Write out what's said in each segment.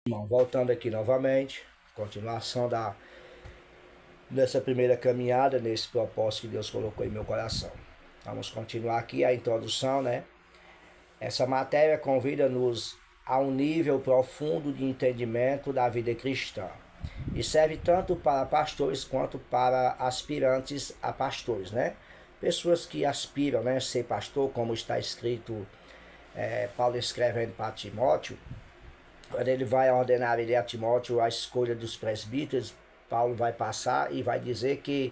Irmão, voltando aqui novamente, continuação dessa primeira caminhada, nesse propósito que Deus colocou em meu coração. Vamos continuar aqui a introdução, né? Essa matéria convida-nos a um nível profundo de entendimento da vida cristã e serve tanto para pastores quanto para aspirantes a pastores, né? Pessoas que aspiram, né, a ser pastor, como está escrito, Paulo escrevendo para Timóteo. Quando ele vai ordenar ele a Timóteo a escolha dos presbíteros, Paulo vai passar e vai dizer que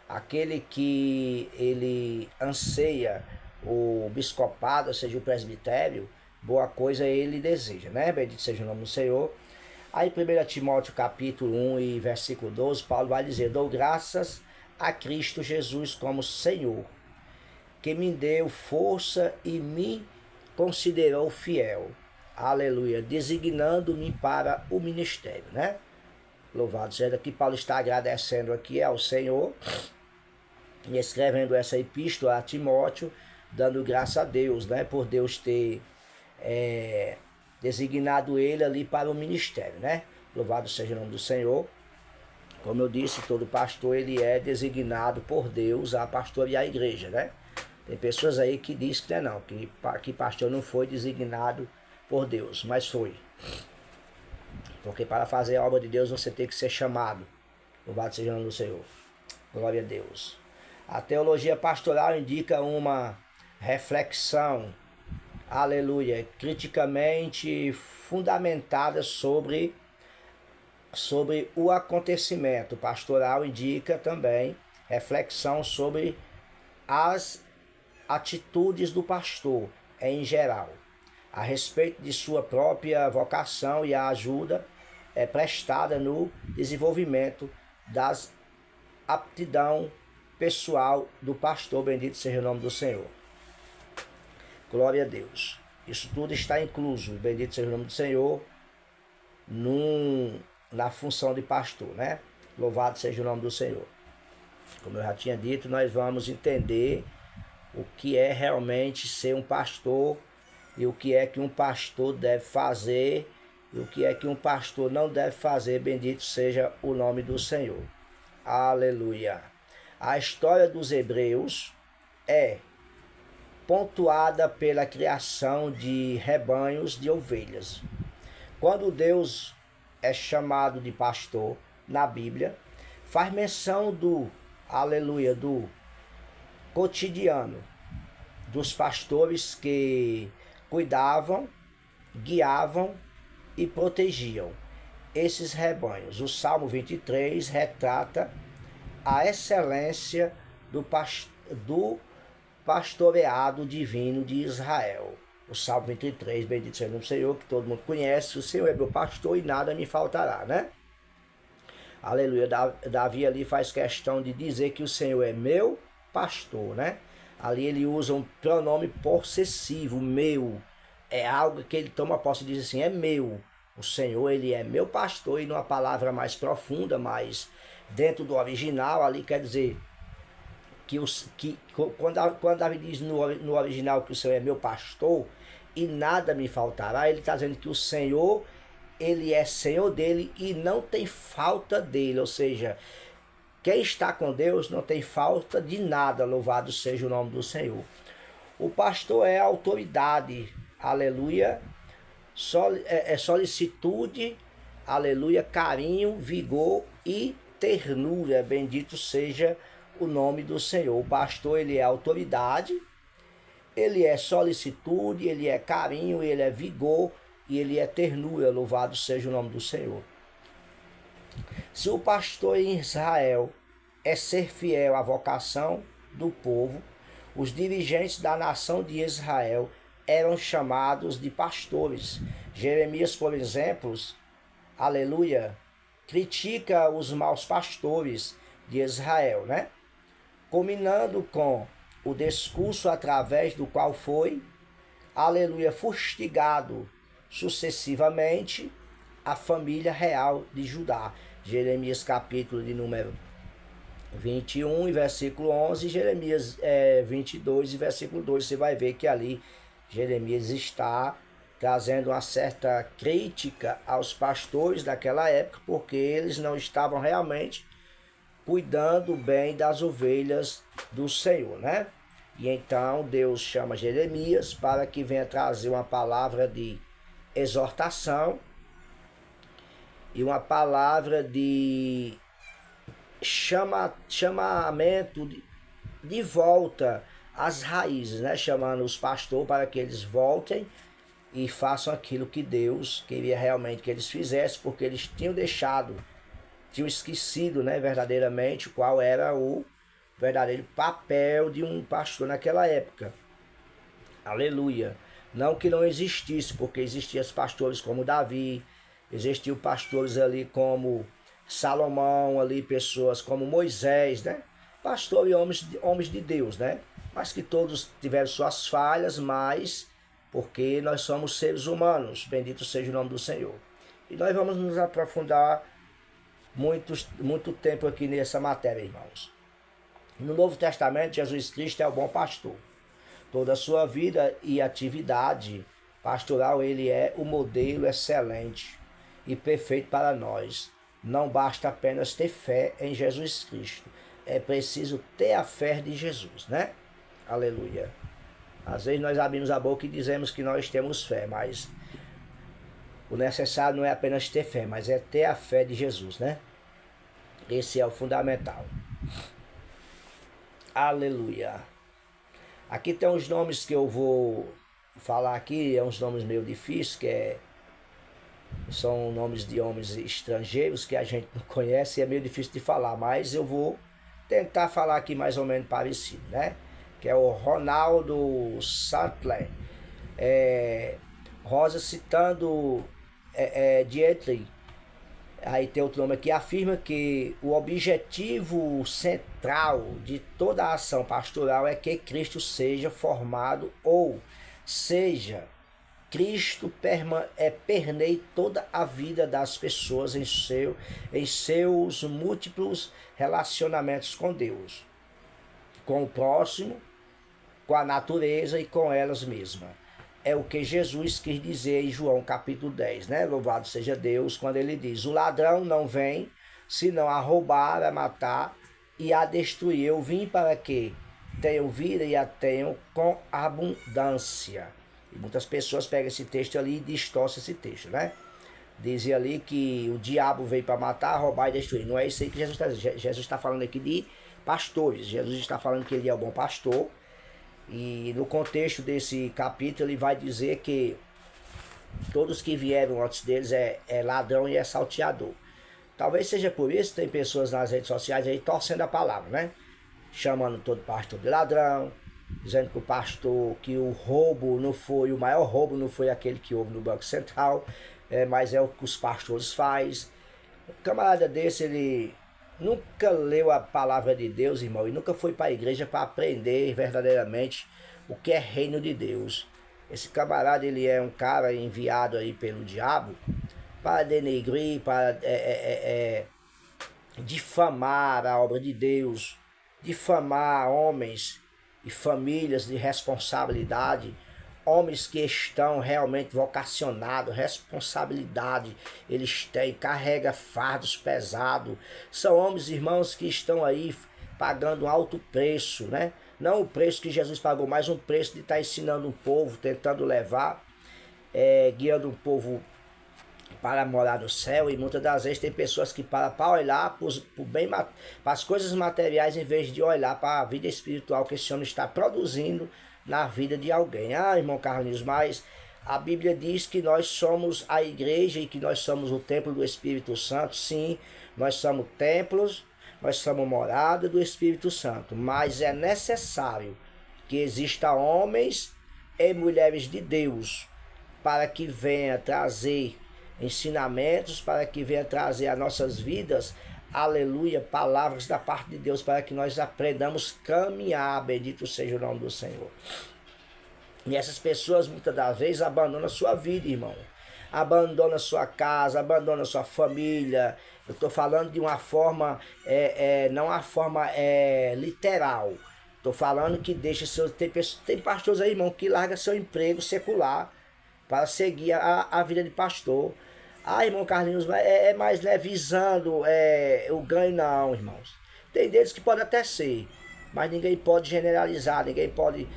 aquele que ele anseia o biscopado, ou seja, o presbitério, boa coisa ele deseja, né? Bendito seja o nome do Senhor. Aí 1 Timóteo capítulo 1 e versículo 12, Paulo vai dizer: dou graças a Cristo Jesus como Senhor, que me deu força e me considerou fiel. Aleluia, designando-me para o ministério, né? Louvado seja, que Paulo está agradecendo aqui ao Senhor e escrevendo essa epístola a Timóteo, dando graça a Deus, né? Por Deus ter designado ele ali para o ministério, né? Louvado seja o nome do Senhor. Como eu disse, todo pastor ele é designado por Deus a pastorear a igreja, né? Tem pessoas aí que dizem que não, que pastor não foi designado por Deus, mas foi. Porque para fazer a obra de Deus você tem que ser chamado. Louvado seja o nome do Senhor. Glória a Deus. A teologia pastoral indica uma reflexão, aleluia, criticamente fundamentada sobre o acontecimento. Pastoral indica também reflexão sobre as atitudes do pastor em geral, a respeito de sua própria vocação, e a ajuda é prestada no desenvolvimento das aptidão pessoal do pastor. Bendito seja o nome do Senhor. Glória a Deus. Isso tudo está incluso, bendito seja o nome do Senhor, na função de pastor, né? Louvado seja o nome do Senhor. Como eu já tinha dito, nós vamos entender o que é realmente ser um pastor e o que é que um pastor deve fazer e o que é que um pastor não deve fazer. Bendito seja o nome do Senhor. Aleluia. A história dos hebreus é pontuada pela criação de rebanhos de ovelhas. Quando Deus é chamado de pastor na Bíblia, faz menção do cotidiano dos pastores que cuidavam, guiavam e protegiam esses rebanhos. O Salmo 23 retrata a excelência do pastoreado divino de Israel. O Salmo 23, bendito seja o Senhor, que todo mundo conhece: o Senhor é meu pastor e nada me faltará, né? Aleluia. Davi ali faz questão de dizer que o Senhor é meu pastor, né? Ali ele usa um pronome possessivo, meu. É algo que ele toma posse e diz assim: é meu. O Senhor, ele é meu pastor. E numa palavra mais profunda, mas dentro do original, ali quer dizer quando Davi diz no original que o Senhor é meu pastor e nada me faltará, ele está dizendo que o Senhor, ele é Senhor dele e não tem falta dele. Ou seja, quem está com Deus não tem falta de nada. Louvado seja o nome do Senhor. O pastor é autoridade, aleluia, solicitude, aleluia, carinho, vigor e ternura. Bendito seja o nome do Senhor. O pastor, ele é autoridade, ele é solicitude, ele é carinho, ele é vigor e ele é ternura. Louvado seja o nome do Senhor. Se o pastor em Israel é ser fiel à vocação do povo, os dirigentes da nação de Israel eram chamados de pastores. Jeremias, por exemplo, aleluia, critica os maus pastores de Israel, né? Combinando com o discurso através do qual foi, aleluia, fustigado sucessivamente a família real de Judá. Jeremias capítulo de número 21 e versículo 11, Jeremias 22 e versículo 2, você vai ver que ali Jeremias está trazendo uma certa crítica aos pastores daquela época, porque eles não estavam realmente cuidando bem das ovelhas do Senhor, né? E então Deus chama Jeremias para que venha trazer uma palavra de exortação e uma palavra de chamamento de volta às raízes, né? Chamando os pastores para que eles voltem e façam aquilo que Deus queria realmente que eles fizessem, porque eles tinham esquecido, né, verdadeiramente qual era o verdadeiro papel de um pastor naquela época. Aleluia. Não que não existisse, porque existiam pastores como Davi, existiam pastores ali como Salomão, ali pessoas como Moisés, né? Pastor e homens de Deus, né? Mas que todos tiveram suas falhas, mas porque nós somos seres humanos, bendito seja o nome do Senhor. E nós vamos nos aprofundar muito tempo aqui nessa matéria, irmãos. No Novo Testamento, Jesus Cristo é o bom pastor. Toda a sua vida e atividade pastoral, ele é o modelo excelente e perfeito para nós. Não basta apenas ter fé em Jesus Cristo. É preciso ter a fé de Jesus, né? Aleluia. Às vezes nós abrimos a boca e dizemos que nós temos fé, mas o necessário não é apenas ter fé, mas é ter a fé de Jesus, né? Esse é o fundamental. Aleluia. Aqui tem uns nomes que eu vou falar aqui, é uns nomes meio difíceis, são nomes de homens estrangeiros que a gente não conhece e é meio difícil de falar, mas eu vou tentar falar aqui mais ou menos parecido, né? Que é o Ronaldo Santler. Rosa citando Dietrich. Aí tem outro nome aqui, afirma que o objetivo central de toda a ação pastoral é que Cristo seja formado, ou seja, Cristo permeie toda a vida das pessoas em seus múltiplos relacionamentos com Deus, com o próximo, com a natureza e com elas mesmas. É o que Jesus quis dizer em João capítulo 10, né? Louvado seja Deus, quando ele diz: o ladrão não vem senão a roubar, a matar e a destruir. Eu vim para que tenham vida e a tenham com abundância. E muitas pessoas pegam esse texto ali e distorcem esse texto, né? Dizem ali que o diabo veio para matar, roubar e destruir. Não é isso aí que Jesus está dizendo. Jesus está falando aqui de pastores. Jesus está falando que ele é o bom pastor. E no contexto desse capítulo ele vai dizer que todos que vieram antes deles é ladrão e é salteador. Talvez seja por isso que tem pessoas nas redes sociais aí torcendo a palavra, né? Chamando todo pastor de ladrão, dizendo que o pastor, que o roubo não foi, o maior roubo não foi aquele que houve no Banco Central, mas é o que os pastores fazem. Um camarada desse, ele nunca leu a palavra de Deus, irmão, e nunca foi para a igreja para aprender verdadeiramente o que é reino de Deus. Esse camarada, ele é um cara enviado aí pelo diabo para denegrir, para difamar a obra de Deus, difamar homens e famílias de responsabilidade, homens que estão realmente vocacionados, responsabilidade, eles têm, carrega fardos pesados, são homens, irmãos, que estão aí pagando um alto preço, né? Não o preço que Jesus pagou, mas um preço de estar ensinando um povo, tentando levar, guiando um povo para morar no céu. E muitas das vezes tem pessoas que param para olhar para as coisas materiais em vez de olhar para a vida espiritual que esse homem está produzindo na vida de alguém. Ah, irmão Carlinhos, mas a Bíblia diz que nós somos a igreja e que nós somos o templo do Espírito Santo. Sim, nós somos templos, nós somos morada do Espírito Santo, mas é necessário que exista homens e mulheres de Deus para que venha trazer ensinamentos, para que venha trazer às nossas vidas, aleluia, palavras da parte de Deus, para que nós aprendamos a caminhar, bendito seja o nome do Senhor. E essas pessoas muitas das vezes abandonam a sua vida, irmão. Abandona a sua casa, abandona a sua família. Eu estou falando de uma forma, não uma forma literal. Estou falando que deixa tem pastores aí, irmão, que larga seu emprego secular para seguir a vida de pastor. Ah, irmão Carlinhos, é mais, né, visando o ganho, não, irmãos. Tem deles que pode até ser, mas ninguém pode generalizar, ninguém pode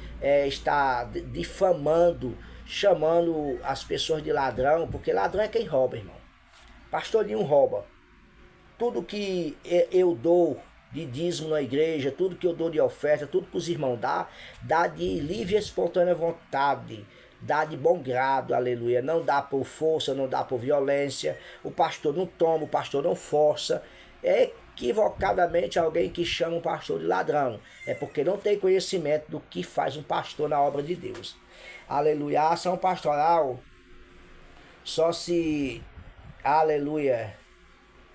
estar difamando, chamando as pessoas de ladrão, porque ladrão é quem rouba, irmão. Pastor nenhum rouba. Tudo que eu dou de dízimo na igreja, tudo que eu dou de oferta, tudo que os irmãos dá de livre e espontânea vontade, dá de bom grado, aleluia. Não dá por força, não dá por violência. O pastor não toma, o pastor não força. É equivocadamente alguém que chama um pastor de ladrão. É porque não tem conhecimento do que faz um pastor na obra de Deus. Aleluia. A ação pastoral só se, aleluia,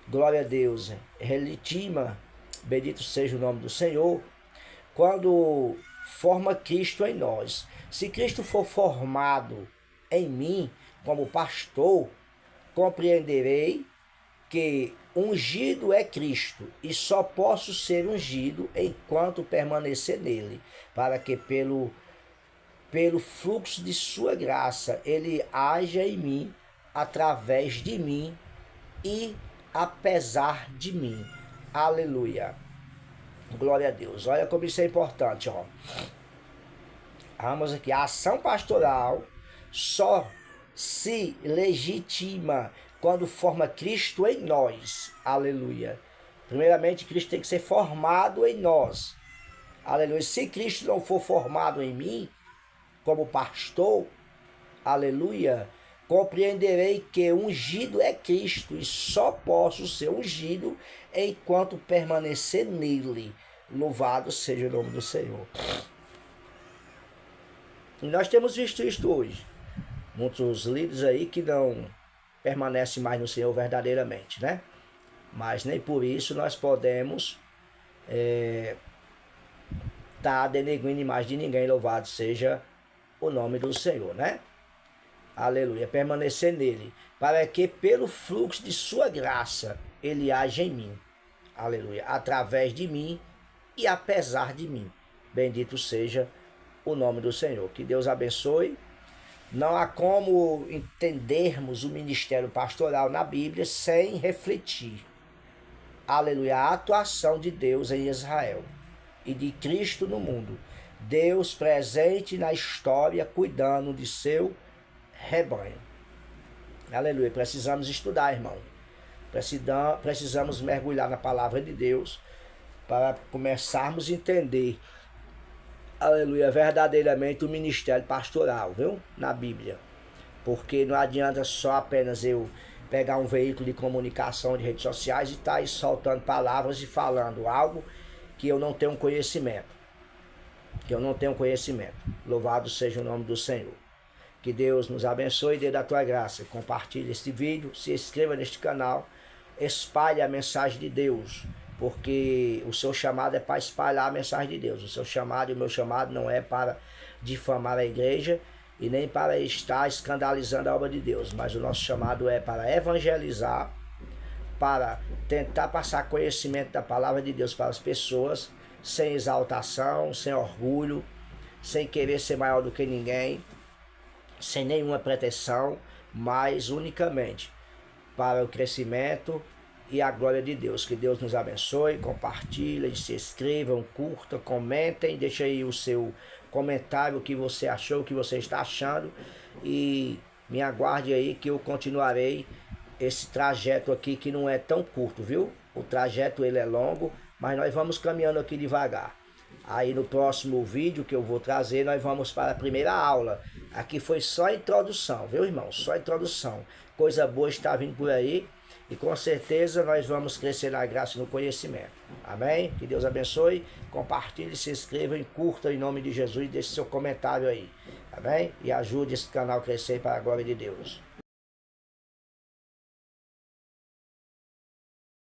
glória a Deus, relitima, bendito seja o nome do Senhor, quando forma Cristo em nós. Se Cristo for formado em mim como pastor, compreenderei que ungido é Cristo e só posso ser ungido enquanto permanecer nele, para que pelo fluxo de sua graça ele haja em mim, através de mim e apesar de mim. Aleluia. Glória a Deus. Olha como isso é importante, ó. Vamos aqui. A ação pastoral só se legitima quando forma Cristo em nós. Aleluia. Primeiramente, Cristo tem que ser formado em nós. Aleluia. Se Cristo não for formado em mim, como pastor, aleluia, compreenderei que ungido é Cristo e só posso ser ungido enquanto permanecer nele. Louvado seja o nome do Senhor. E nós temos visto isto hoje. Muitos líderes aí que não permanecem mais no Senhor verdadeiramente, né? Mas nem por isso nós podemos estar denegrindo a imagem de ninguém. Louvado seja o nome do Senhor, né? Aleluia. Permanecer nele, para que pelo fluxo de sua graça ele age em mim. Aleluia. Através de mim e apesar de mim. Bendito seja o nome do Senhor. Que Deus abençoe. Não há como entendermos o ministério pastoral na Bíblia sem refletir, aleluia, a atuação de Deus em Israel e de Cristo no mundo. Deus presente na história, cuidando de seu rebanho. Aleluia. Precisamos estudar, irmão. Precisamos mergulhar na palavra de Deus para começarmos a entender, aleluia, verdadeiramente o ministério pastoral, viu? Na Bíblia. Porque não adianta só apenas eu pegar um veículo de comunicação de redes sociais e estar aí soltando palavras e falando algo que eu não tenho conhecimento. Louvado seja o nome do Senhor. Que Deus nos abençoe e dê da tua graça. Compartilhe este vídeo, se inscreva neste canal, espalhe a mensagem de Deus, porque o seu chamado é para espalhar a mensagem de Deus. O seu chamado e o meu chamado não é para difamar a igreja e nem para estar escandalizando a obra de Deus, mas o nosso chamado é para evangelizar, para tentar passar conhecimento da palavra de Deus para as pessoas, sem exaltação, sem orgulho, sem querer ser maior do que ninguém, sem nenhuma pretensão, mas unicamente para o crescimento e a glória de Deus. Que Deus nos abençoe. Compartilhem, se inscrevam, curtam, comentem, deixem aí o seu comentário, o que você achou, o que você está achando, e me aguarde aí que eu continuarei esse trajeto aqui, que não é tão curto, viu? O trajeto ele é longo, mas nós vamos caminhando aqui devagar. Aí no próximo vídeo que eu vou trazer, nós vamos para a primeira aula. Aqui foi só a introdução, viu, irmão? Só a introdução. Coisa boa está vindo por aí e com certeza nós vamos crescer na graça e no conhecimento. Amém? Que Deus abençoe. Compartilhe, se inscreva e curta em nome de Jesus e deixe seu comentário aí. Amém? E ajude esse canal a crescer para a glória de Deus.